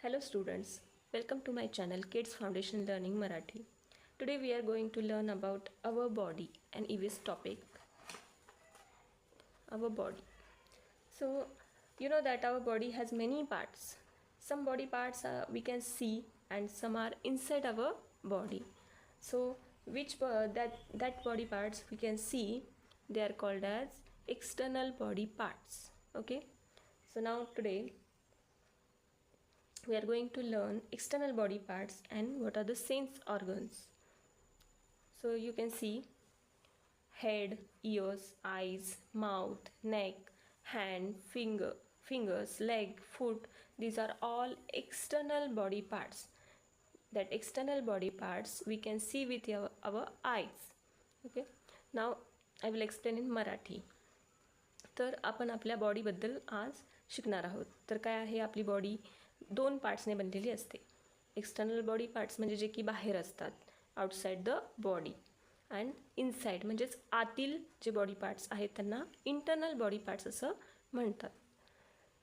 Hello students, welcome to my channel Kids Foundation Learning Marathi. Today we are going to learn about our body, an EVS topic. Our body. So you know that our body has many parts. Some body parts we can see and some are inside our body. So that body parts we can see, they are called as external body parts. Okay. So now today we are going to learn external body parts and what are the sense organs. So you can see head, ears, eyes, mouth, neck, hand, fingers, leg, foot. These are all external body parts. That external body parts we can see with our eyes. Okay. Now I will explain in Marathi. तर आपण आपल्या बॉडीबद्दल आज शिकणार आहोत. तर काय आहे, आपली बॉडी दोन पार्ट्सने बनलेली असते. एक्सटर्नल बॉडी पार्ट्स म्हणजे जे की बाहेर असतात, outside the body, and inside म्हणजेच आतील जे बॉडी पार्ट्स आहेत त्यांना इंटरनल बॉडी पार्ट्स असं म्हणतात.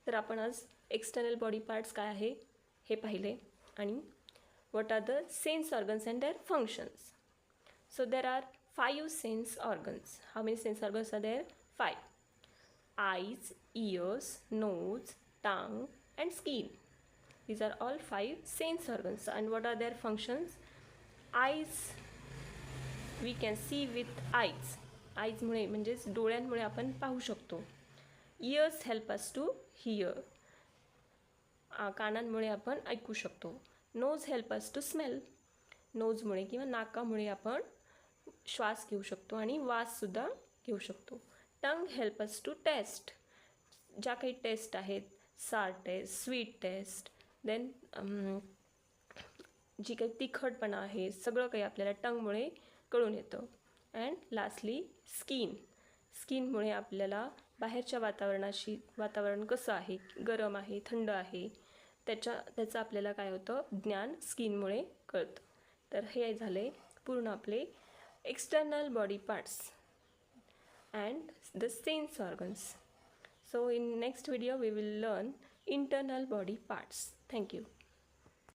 तर आपण आज एक्सटर्नल बॉडी पार्ट्स काय आहे हे पाहिले आणि what are the sense organs and their functions. So there are 5 sense organs. How many sense organs are there? 5. Eyes, ears, nose, tongue and skin. These are all 5 sense organs. And what are their functions? Eyes we can see with eyes. Eyes मुळे म्हणजेच डोळ्यांमुळे आपण पाहू शकतो. Ears help us to hear. कानांमुळे आपण ऐकू शकतो. Nose help us to smell. नोजमुळे किंवा नाकामुळे आपण श्वास घेऊ शकतो आणि वाससुद्धा घेऊ शकतो. Tongue help us to taste. ज्या काही टेस्ट आहेत, sour taste, sweet taste, then जी काही तिखटपणा आहे, सगळं काही आपल्याला टंगमुळे कळून येतं. अँड लास्टली स्किनमुळे आपल्याला बाहेरच्या वातावरण कसं आहे, गरम आहे, थंड आहे, त्याचं आपल्याला काय होतं, ज्ञान स्किनमुळे कळतं. तर हे झाले पूर्ण आपले external body parts and the sense organs. So in next video we will learn internal body parts. Thank you.